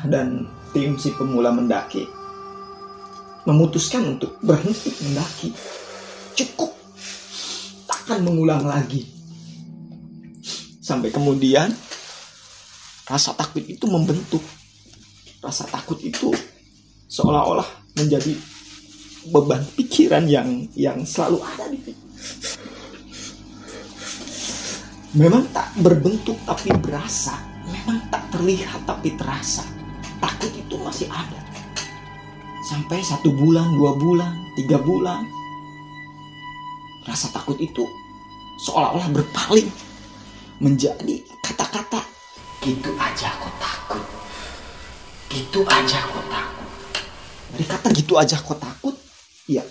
Dan tim si pemula mendaki memutuskan untuk berhenti mendaki. Cukup, takkan mengulang lagi. Sampai kemudian rasa takut itu membentuk. Rasa takut itu seolah-olah menjadi beban pikiran yang selalu ada di pikiran. Memang tak berbentuk tapi berasa. Memang tak terlihat tapi terasa. Takut itu masih ada. Sampai 1 bulan, 2 bulan, 3 bulan. Rasa takut itu seolah-olah berpaling menjadi kata-kata, gitu aja kok takut. Gitu aja kok takut. Dari kata gitu aja kok takut, ya.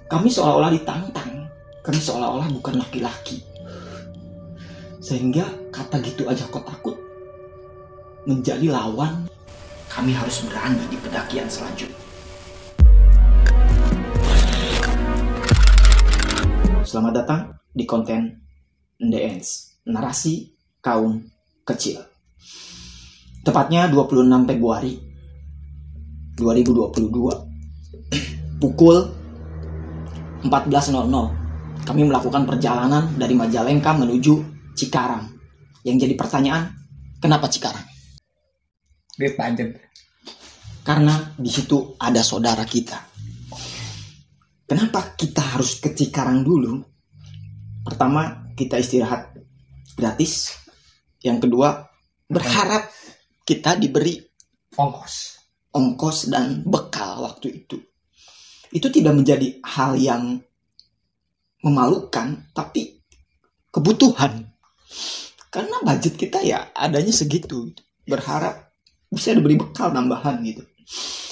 Kami seolah-olah ditantang. Kami seolah-olah bukan laki-laki. Sehingga kata gitu aja kok takut menjadi lawan. Kami harus berani di pendakian selanjutnya. Selamat datang di konten The Ends, narasi kaum kecil. Tepatnya 26 Februari 2022 pukul 14.00 kami melakukan perjalanan dari Majalengka menuju Cikarang. Yang jadi pertanyaan, kenapa Cikarang? Duit budget. Karena di situ ada saudara kita. Kenapa kita harus ke Cikarang dulu? Pertama, kita istirahat gratis. Yang kedua, berharap kita diberi ongkos dan bekal waktu itu. Itu tidak menjadi hal yang memalukan, tapi kebutuhan. Karena budget kita ya adanya segitu. Berharap bisa diberi bekal tambahan gitu.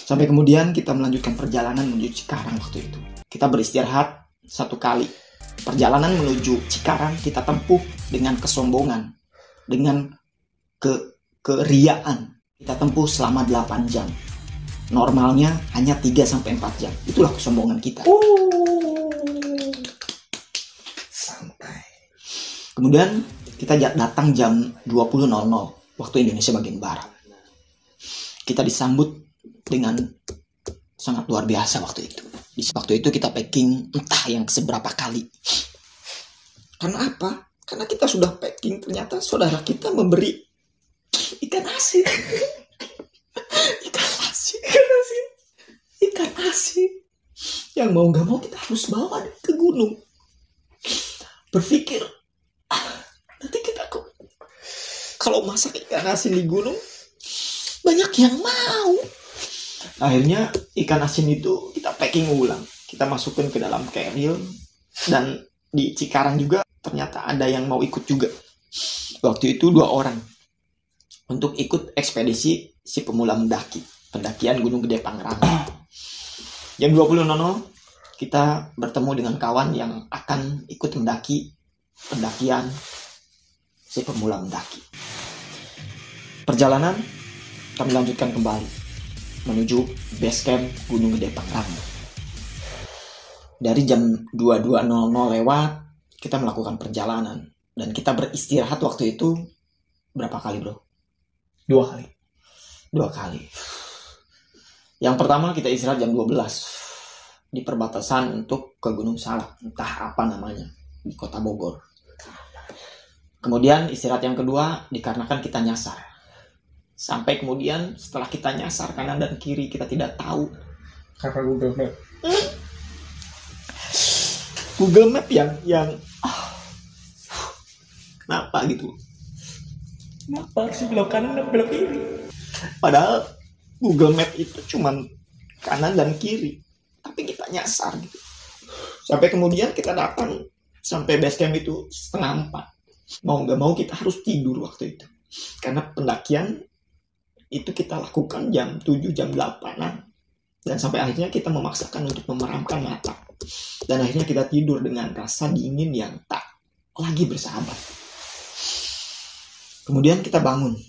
Sampai kemudian kita melanjutkan perjalanan menuju Cikarang waktu itu. Kita beristirahat 1 kali. Perjalanan menuju Cikarang kita tempuh dengan kesombongan, dengan keriaan. Kita tempuh selama 8 jam. Normalnya hanya 3-4 jam. Itulah kesombongan kita. Santai. Kemudian kita datang jam 20.00 waktu Indonesia bagian Barat. Kita disambut dengan sangat luar biasa waktu itu. Di waktu itu kita packing entah yang seberapa kali. Karena apa? Karena kita sudah packing, ternyata saudara kita memberi ikan asin. Ikan asin. Yang mau gak mau kita harus bawa ke gunung. Berpikir, nanti kita kalau masak ikan asin di gunung, banyak yang mau. Akhirnya ikan asin itu kita packing ulang. Kita masukkan ke dalam carrier. Dan di Cikarang juga ternyata ada yang mau ikut juga. Waktu itu 2 orang. Untuk ikut ekspedisi si pemula mendaki. Pendakian Gunung Gede Pangrango. Jam 20.00 kita bertemu dengan kawan yang akan ikut mendaki pendakian si pemula mendaki. Perjalanan kami lanjutkan kembali menuju base camp Gunung Gede Pangrango. Dari jam 22.00 lewat kita melakukan perjalanan dan kita beristirahat waktu itu berapa kali, bro? 2 kali. 2 kali. Yang pertama kita istirahat jam 12 di perbatasan untuk ke Gunung Salak, entah apa namanya, di Kota Bogor. Kemudian istirahat yang kedua dikarenakan kita nyasar. Sampai kemudian setelah kita nyasar kanan dan kiri kita tidak tahu. Karena Google Map. Google Map yang kenapa gitu? Kenapa harus belok kanan dan belok kiri? Padahal Google Map itu cuman kanan dan kiri. Tapi kita nyasar gitu. Sampai kemudian kita datang sampai base camp itu 3:30. Mau gak mau kita harus tidur waktu itu. Karena pendakian itu kita lakukan jam 7, jam 8-an. Dan sampai akhirnya kita memaksakan untuk memeramkan mata. Dan akhirnya kita tidur dengan rasa dingin yang tak lagi bersahabat. Kemudian kita bangun.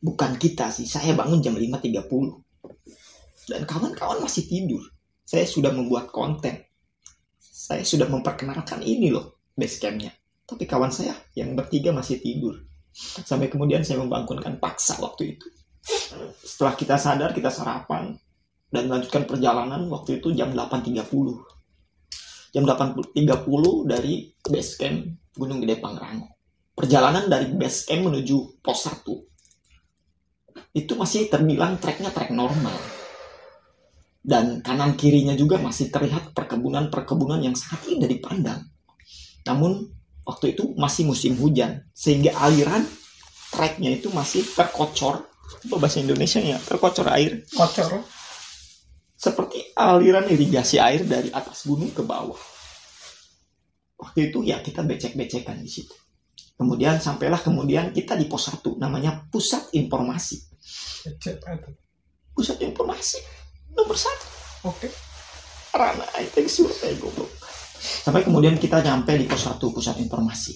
Bukan kita sih, saya bangun jam 5.30. Dan kawan-kawan masih tidur. Saya sudah membuat konten. Saya sudah memperkenalkan ini loh base campnya. Tapi kawan saya yang bertiga masih tidur. Sampai kemudian saya membangunkan paksa waktu itu. Setelah kita sadar, kita sarapan dan melanjutkan perjalanan. Waktu itu jam 8.30. Jam 8.30 dari base camp Gunung Gede Pangrango. Perjalanan dari base camp menuju pos 1 itu masih terbilang treknya trek normal. Dan kanan kirinya juga masih terlihat perkebunan-perkebunan yang sangat indah dipandang. Namun waktu itu masih musim hujan, sehingga aliran treknya itu masih terkocor. Apa bahasa Indonesia ya? Terkocor air. Kocor. Seperti aliran irigasi air dari atas gunung ke bawah. Waktu itu ya kita becek-becekan di situ. Kemudian sampailah kita di pos 1, namanya Pusat Informasi. Pusat Informasi nomor 1. Oke. Rana itu survei goblok. Sampai kemudian kita nyampe di pos 1 Pusat Informasi.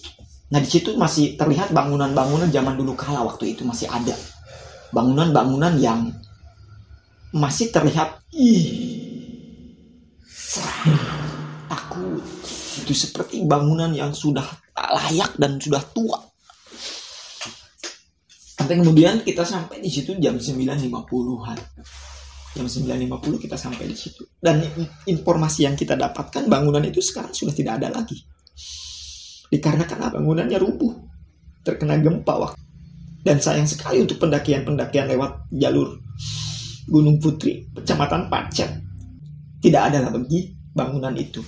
Nah di situ masih terlihat bangunan-bangunan zaman dulu kala, waktu itu masih ada. Bangunan-bangunan yang masih terlihat takut. Itu seperti bangunan yang sudah tak layak dan sudah tua. Sampai kemudian kita sampai di situ jam 9.50-an. Jam 9.50 kita sampai di situ. Dan informasi yang kita dapatkan, bangunan itu sekarang sudah tidak ada lagi. Dikarenakan bangunannya rubuh, terkena gempa waktu. Dan sayang sekali untuk pendakian-pendakian lewat jalur Gunung Putri, Kecamatan Pacet, tidak ada lagi bangunan itu.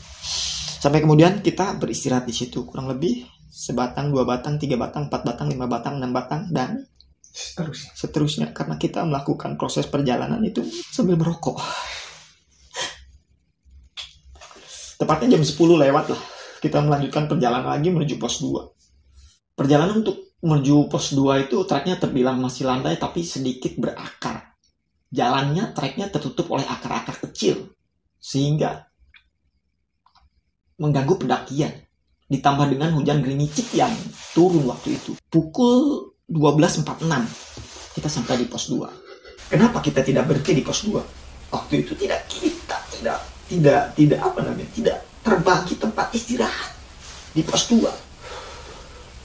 Sampai kemudian kita beristirahat di situ kurang lebih sebatang, 2 batang, 3 batang, 4 batang, 5 batang, 6 batang, dan seterusnya. Karena kita melakukan proses perjalanan itu sambil merokok. Tepatnya jam 10 lewat lah. Kita melanjutkan perjalanan lagi menuju pos 2. Perjalanan untuk menuju pos 2 itu treknya terbilang masih landai tapi sedikit berakar. Jalannya, treknya tertutup oleh akar-akar kecil. Sehingga mengganggu pendakian. Ditambah dengan hujan gerinicik yang turun waktu itu. Pukul 12.46 kita sampai di pos 2. Kenapa kita tidak berhenti di pos 2? Waktu itu tidak terbagi tempat istirahat di pos 2.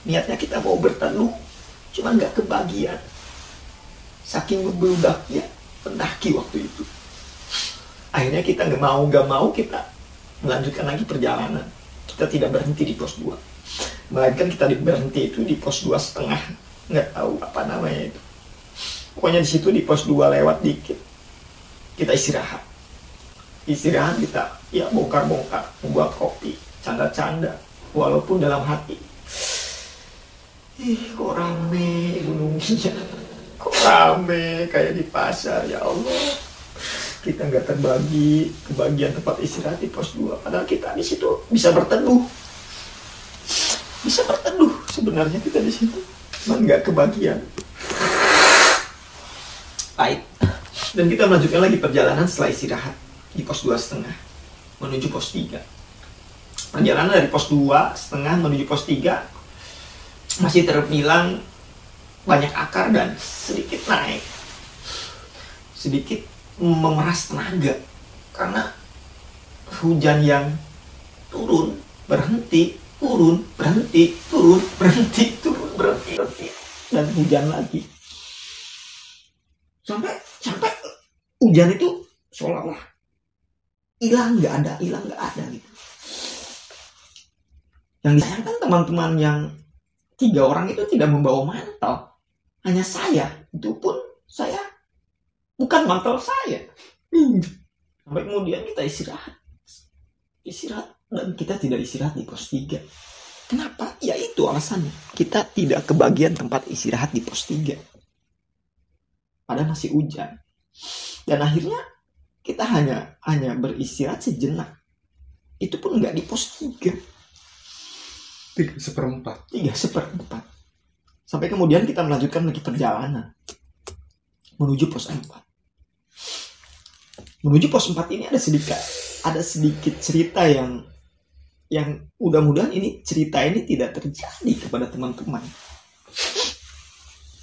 Niatnya kita mau berteduh, cuma nggak kebagian. Saking membeludaknya pendaki waktu itu. Akhirnya kita nggak mau kita melanjutkan lagi perjalanan. Kita tidak berhenti di pos 2. Melainkan kita berhenti itu di pos 2,5. Nggak tahu apa namanya itu. Pokoknya di situ di pos 2 lewat dikit. Kita istirahat. Istirahat kita ya bongkar-bongkar, membuat kopi, canda-canda. Walaupun dalam hati, kok rame gunungnya. Kok rame kayak di pasar, ya Allah. Kita nggak terbagi kebagian tempat istirahat di pos 2. Padahal kita di situ bisa berteduh. Bisa berteduh sebenarnya kita di situ. Cuman nggak kebagian. Baik. Dan kita melanjutkan lagi perjalanan setelah istirahat di pos 2,5 menuju pos 3. Perjalanan dari pos 2,5 menuju pos 3 masih terbilang banyak akar dan sedikit naik. Sedikit memeras tenaga karena hujan yang turun, berhenti, turun, berhenti, turun, berhenti, turun, berhenti, dan hujan lagi. Sampai hujan itu seolah-olah hilang nggak ada gitu. Yang disayangkan teman-teman yang 3 orang itu tidak membawa mantel. Hanya saya, itu pun saya bukan mantel saya. Sampai kemudian kita istirahat dan kita tidak istirahat di pos 3. Kenapa? Ya itu alasannya. Kita tidak kebagian tempat istirahat di pos 3. Padahal masih hujan. Dan akhirnya kita hanya beristirahat sejenak. Itu pun nggak di pos 3. 3/4. Sampai kemudian kita melanjutkan lagi perjalanan menuju pos 4. Menuju pos 4 ini ada sedikit cerita yang mudah-mudahan cerita ini tidak terjadi kepada teman-teman.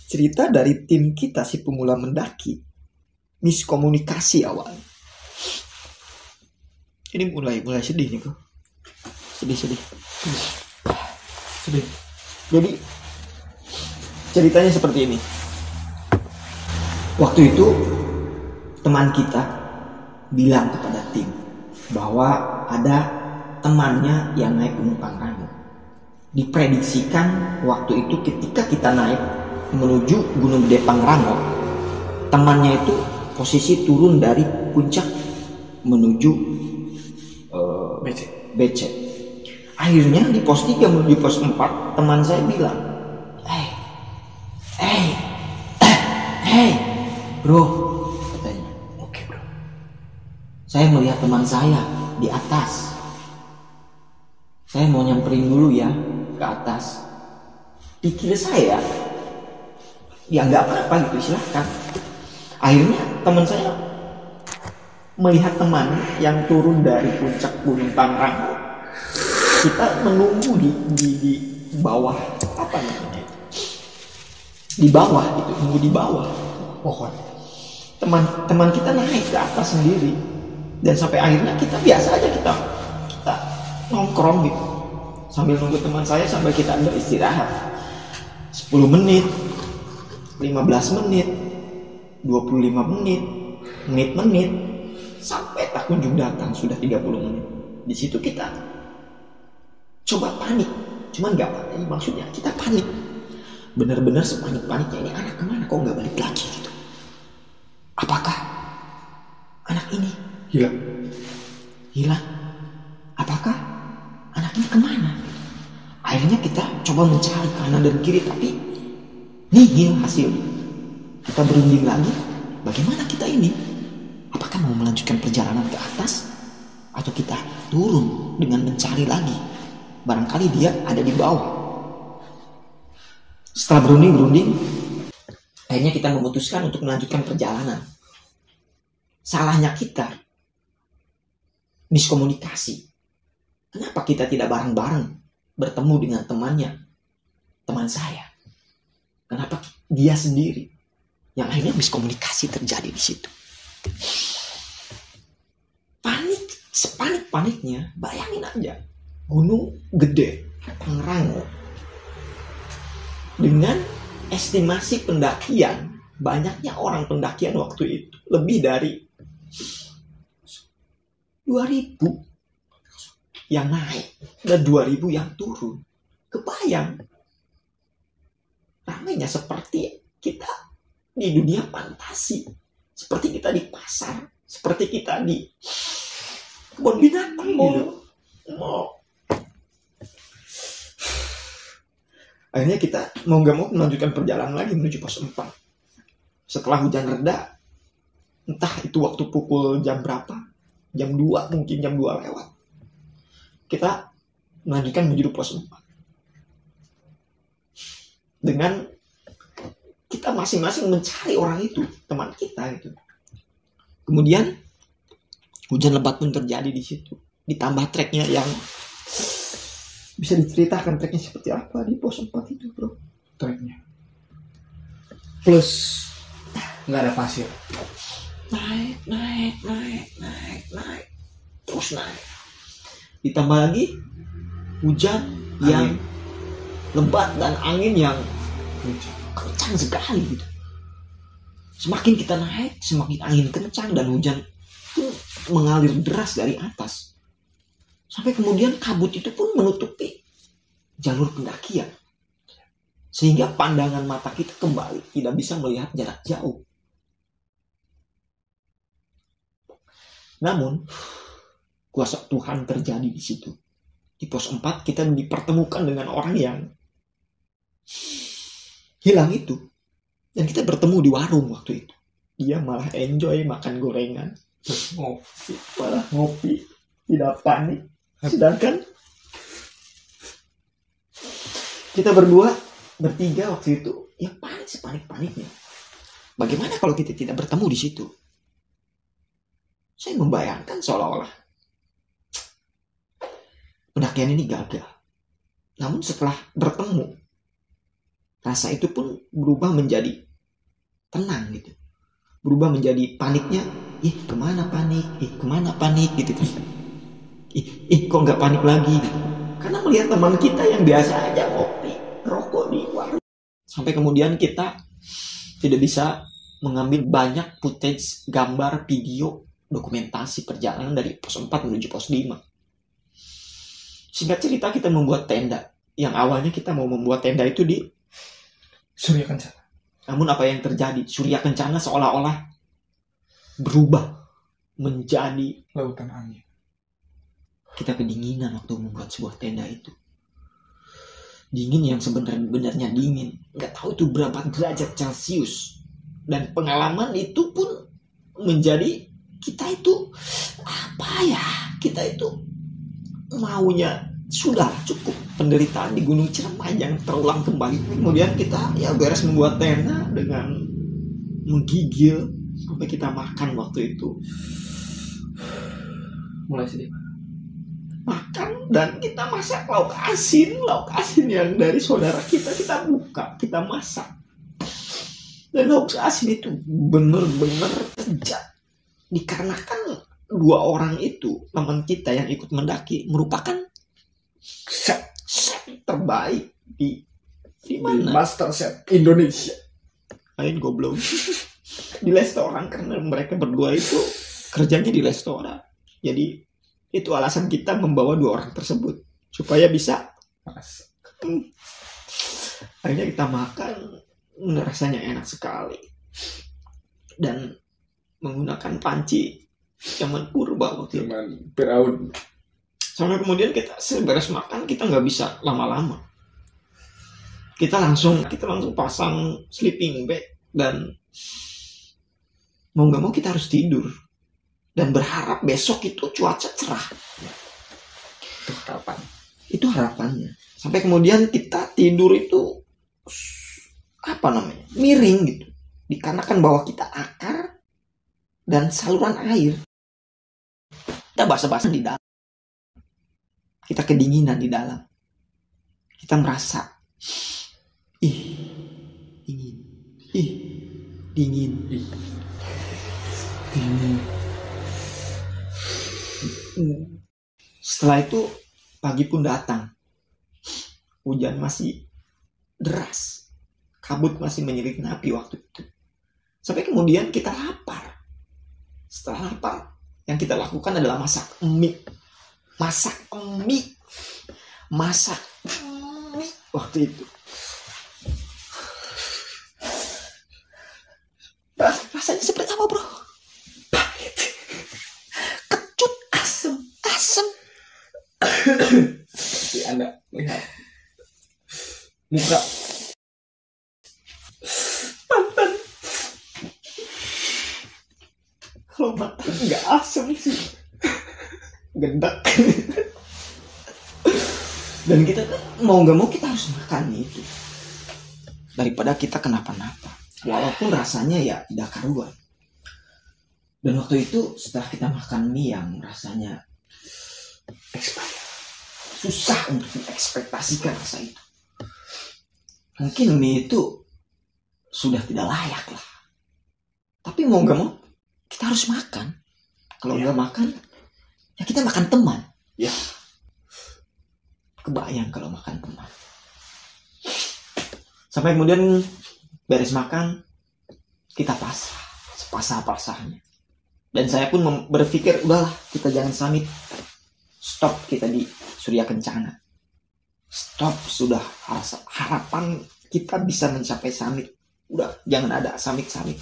Cerita dari tim kita si pemula mendaki. Miskomunikasi awal. Ini mulai sedih nih kok. Sedih. Jadi ceritanya seperti ini. Waktu itu teman kita bilang kepada tim bahwa ada temannya yang naik Gunung Pangrango. Diprediksikan waktu itu ketika kita naik menuju Gunung Gede Pangrango, temannya itu posisi turun dari puncak menuju BC. Akhirnya di pos 3 menuju pos 4, teman saya bilang, Hey bro, katanya. Oke bro, saya melihat teman saya di atas. Saya mau nyamperin dulu ya ke atas. Pikir saya, ya nggak apa-apa gitu, silahkan. Akhirnya teman saya melihat teman yang turun dari puncak Gunung Pangrango. Kita menunggu di bawah, apa namanya? Di bawah itu, nunggu di bawah pohon. Teman kita naik ke atas sendiri, dan sampai akhirnya kita biasa aja kita nongkrong gitu sambil nunggu teman saya sampai kita beristirahat 10 menit, 15 menit, 25 menit, sampai tak kunjung datang sudah 30 menit. Di situ kita coba panik, cuman nggak panik, maksudnya kita panik, benar-benar sepanik-paniknya, ini anak kemana kok nggak balik lagi gitu. Apakah anak ini hilang? Apakah anak ini kemana? Akhirnya kita coba mencari kanan dan kiri, tapi nihil hasilnya. Kita berunding lagi, bagaimana kita ini? Apakah mau melanjutkan perjalanan ke atas, atau kita turun dengan mencari lagi? Barangkali dia ada di bawah. Setelah berunding, akhirnya kita memutuskan untuk melanjutkan perjalanan. Salahnya kita miskomunikasi. Kenapa kita tidak bareng-bareng bertemu dengan teman saya? Kenapa dia sendiri? Yang akhirnya miskomunikasi terjadi di situ. Panik, sepanik-paniknya, bayangin aja. Gunung Gede Pangrango dengan estimasi pendakian, banyaknya orang pendakian waktu itu lebih dari 2.000 yang naik dan 2.000 yang turun. Kebayang ramainya seperti kita di dunia fantasi, seperti kita di pasar, seperti kita di kebun binatang, mall. Akhirnya kita mau gak mau melanjutkan perjalanan lagi menuju pos 4. Setelah hujan reda, entah itu waktu pukul jam berapa, jam 2, mungkin jam 2 lewat, kita melanjutkan menuju pos 4. Dengan kita masing-masing mencari orang itu, teman kita itu. Kemudian hujan lebat pun terjadi di situ. Ditambah treknya yang bisa diceritakan treknya seperti apa di pos 4 itu, bro? Treknya plus nggak ada pasir. Naik, terus naik. Ditambah lagi hujan yang lebat dan angin yang kencang sekali gitu. Semakin kita naik, semakin angin kencang dan hujan itu mengalir deras dari atas. Sampai kemudian kabut itu pun menutupi jalur pendakian. Sehingga pandangan mata kita kembali tidak bisa melihat jarak jauh. Namun, kuasa Tuhan terjadi di situ. Di pos 4 kita dipertemukan dengan orang yang hilang itu. Dan kita bertemu di warung waktu itu. Dia malah enjoy makan gorengan. Ngopi. Tidak panik. Sedangkan kita bertiga waktu itu, ya panik sepanik-paniknya. Bagaimana kalau kita tidak bertemu di situ? Saya membayangkan seolah-olah pendakian ini gagal. Namun setelah bertemu, rasa itu pun berubah menjadi tenang gitu. Berubah menjadi paniknya, kemana panik gitu kan. Kok nggak panik lagi gitu. Karena melihat teman kita yang biasa aja kok Sampai kemudian kita tidak bisa mengambil banyak footage, gambar, video, dokumentasi perjalanan dari pos 4 menuju pos 5. Singkat cerita kita membuat tenda. Yang awalnya kita mau membuat tenda itu di Surya Kencana. Namun apa yang terjadi? Surya Kencana seolah-olah berubah menjadi Lautan angin. kita kedinginan waktu membuat sebuah tenda itu. Dingin yang sebenarnya dingin. Nggak tahu itu berapa derajat Celcius. Dan pengalaman itu pun menjadi kita itu kita itu maunya sudah cukup penderitaan di Gunung Ciremai yang terulang kembali. Kemudian kita ya beres membuat tenda dengan menggigil sampai kita makan waktu itu. Mulai sedih. Makan dan kita masak lauk asin yang dari saudara kita buka, kita masak. Dan lauk asin itu benar-benar lezat. Dikarenakan 2 orang itu, teman kita yang ikut mendaki, merupakan chef terbaik di mana? Master Chef Indonesia. Lain goblok. Di restoran, karena mereka berdua itu kerjanya di restoran. Jadi itu alasan kita membawa 2 orang tersebut supaya bisa Masak. Akhirnya kita makan, rasanya enak sekali. Dan menggunakan panci zaman purba waktu itu. Zaman Firaun. Sampai kemudian kita seberes makan, kita nggak bisa lama-lama. Kita langsung pasang sleeping bag dan mau nggak mau kita harus tidur dan berharap besok itu cuaca cerah. Itu harapannya. Sampai kemudian kita tidur itu miring gitu. Dikarenakan bahwa kita akar dan saluran air. Kita basah-basah di dalam. Kita kedinginan di dalam. Kita merasa dingin. Setelah itu pagi pun datang. Hujan masih deras. Kabut masih menyelimuti waktu itu. Sampai kemudian kita lapar. Setelah lapar, yang kita lakukan adalah masak mie waktu itu. Rasanya seperti apa, bro? Pahit, kecut, asem. Seperti Anda lihat muka Mantan. Kalau mantan nggak asem sih, gendak. Dan kita mau nggak mau kita harus makan itu daripada kita kenapa-napa, walaupun rasanya ya tidak karuan. Dan waktu itu setelah kita makan mie yang rasanya susah untuk diekspektasikan rasa itu, mungkin mie itu sudah tidak layak lah, tapi mau nggak mau kita harus makan. Kalau nggak makan ya kita makan teman ya. Kebayang kalau makan teman. Sampai kemudian beres makan, kita pasah-pasahnya. Dan saya pun berpikir, udahlah kita jangan summit. Stop kita di Surya Kencana. Stop, sudah harapan kita bisa mencapai summit. Udah, jangan ada summit-summit.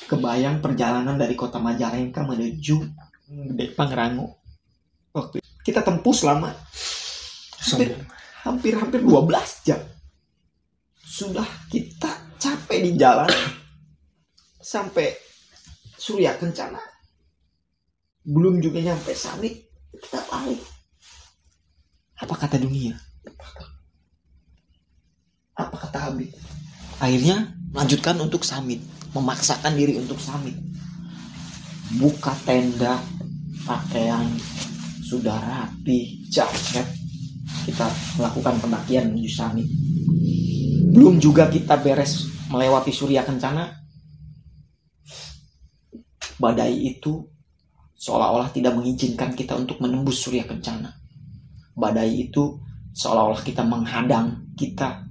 Kebayang perjalanan dari kota Majalengka menuju Pangrango. Waktu kita tempuh selama hampir 12 jam. Sudah kita capek di jalan sampai Surya Kencana. Belum juga nyampe summit, kita balik. Apa kata dunia? Apa kata Habib? Akhirnya lanjutkan untuk summit, memaksakan diri untuk summit. Buka tenda, pakaian sudah rapi, jaket. Kita melakukan pendakian menuju summit. Belum juga kita beres melewati Surya Kencana, badai itu seolah-olah tidak mengizinkan kita untuk menembus Surya Kencana. Badai itu seolah-olah kita menghadang kita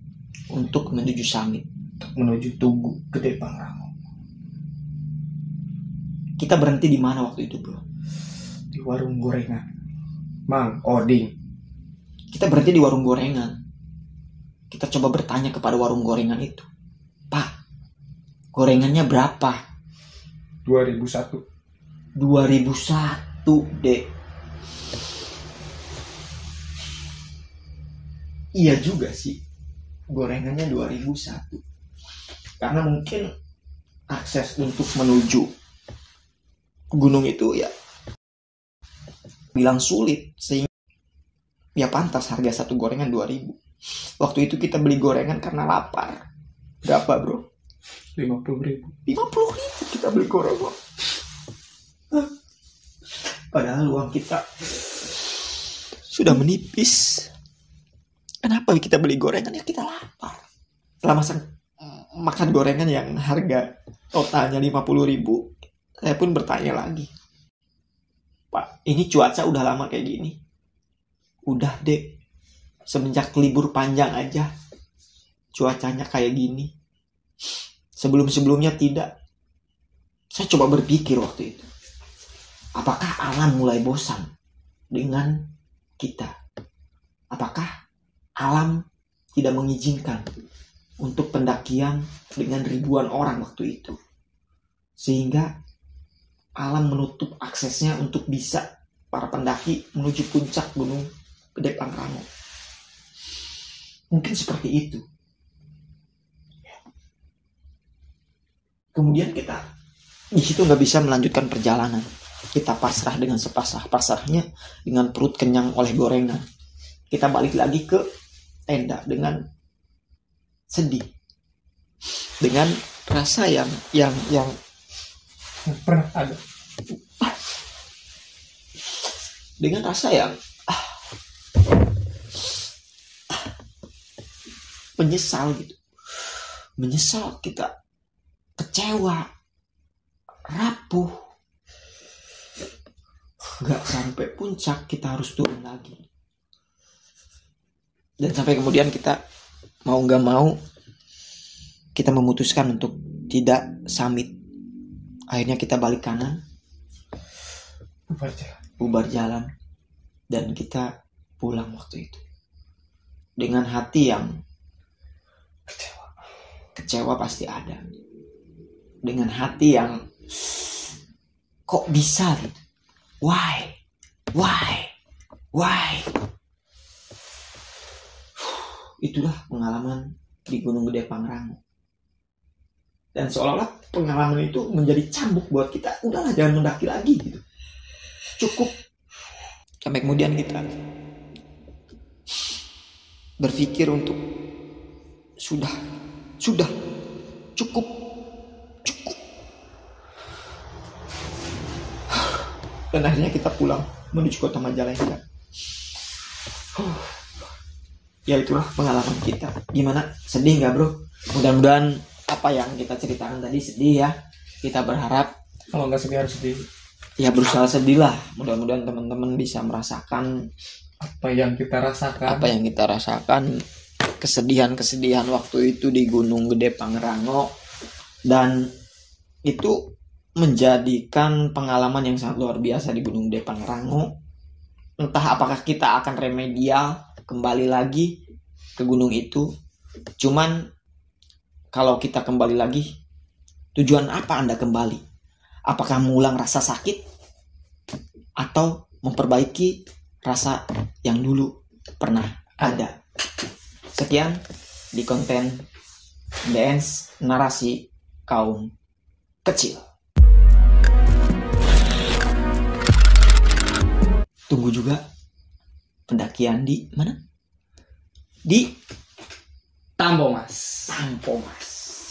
untuk menuju summit. untuk menuju Tugu Gede Pangrango. Kita berhenti di mana waktu itu, bro? Di warung gorengan Mang Oding. Kita berhenti di warung gorengan. Kita coba bertanya kepada warung gorengan itu, Pak, gorengannya berapa? 2001. 2001, Dek. Iya juga sih, gorengannya 2001. Karena mungkin akses untuk menuju gunung itu ya bilang sulit, sehingga ya pantas harga satu gorengan 2000. Waktu itu kita beli gorengan karena lapar. Berapa, bro? 50.000. 50.000 kita beli gorengan. Padahal uang kita sudah menipis. Kenapa kita beli gorengan? Ya kita lapar. Setelah makan gorengan yang harga totalnya 50.000, saya pun bertanya lagi, Pak, ini cuaca udah lama kayak gini? Udah, Dek. Semenjak libur panjang aja cuacanya kayak gini. Sebelum-sebelumnya tidak. Saya coba berpikir waktu itu, apakah alam mulai bosan dengan kita? Apakah alam tidak mengizinkan untuk pendakian dengan ribuan orang waktu itu, sehingga alam menutup aksesnya untuk bisa para pendaki menuju puncak Gunung Gede Pangrango? Mungkin seperti itu. Kemudian kita di situ nggak bisa melanjutkan perjalanan. Kita pasrah dengan sepasrah-pasrahnya, dengan perut kenyang oleh gorengan. Kita balik lagi ke tenda dengan sedih, dengan rasa yang Pernah ada. dengan rasa yang menyesal gitu. Menyesal, kita kecewa, rapuh. Gak sampai puncak, kita harus turun lagi. Dan sampai kemudian kita mau gak mau, kita memutuskan untuk tidak summit. Akhirnya kita balik kanan, bubar jalan, dan kita pulang waktu itu dengan hati yang kecewa pasti ada, dengan hati yang kok bisa gitu, why itulah pengalaman di Gunung Gede Pangrango. Dan seolah-olah pengalaman itu menjadi cambuk buat kita, udahlah jangan mendaki lagi gitu, cukup. Sampai kemudian kita berpikir untuk sudah cukup. Dan akhirnya kita pulang menuju kota Majalengka. Ya itulah pengalaman kita. Gimana? Sedih nggak, bro? Mudah-mudahan apa yang kita ceritakan tadi sedih ya. Kita berharap kalau nggak sedih harus sedih. Ya berusaha sedih lah. Mudah-mudahan teman-teman bisa merasakan apa yang kita rasakan. Kesedihan waktu itu di Gunung Gede Pangrango. Dan itu menjadikan pengalaman yang sangat luar biasa di Gunung Gede Pangrango. Entah apakah kita akan remedial kembali lagi ke gunung itu. Cuman kalau kita kembali lagi, tujuan apa Anda kembali? Apakah mengulang rasa sakit atau memperbaiki rasa yang dulu pernah ada? Sekian di konten Dance Narasi Kaum Kecil. Tunggu juga pendakian di mana? Di Tampo Mas.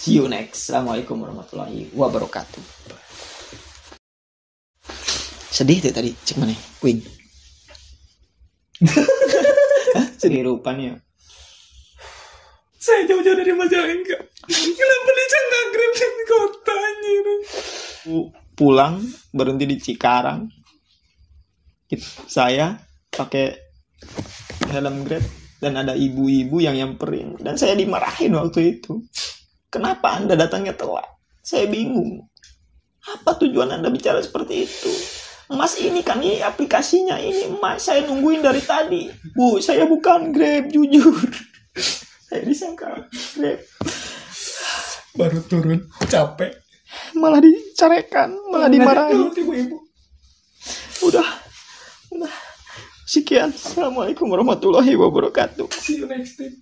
See you next. Assalamualaikum warahmatullahi wabarakatuh. Sedih tuh tadi, cek mana? Wing. Sedih rupanya. Saya jauh-jauh dari Majalengka. Kenapa di Canggagrip di kotanya? Pulang berhenti di Cikarang. Saya pakai helm Grab dan ada ibu-ibu yang nyamperin dan saya dimarahin waktu itu. Kenapa Anda datangnya telat? Saya bingung. Apa tujuan Anda bicara seperti itu? Mas, ini kan ini aplikasinya ini, Mas, saya nungguin dari tadi. Bu, saya bukan Grab, jujur. Saya disangka Grab. Baru turun, capek. Malah dicarekan, malah dimarahin. Ibu-ibu. Udah. Sekian. Assalamualaikum warahmatullahi wabarakatuh. See you next time.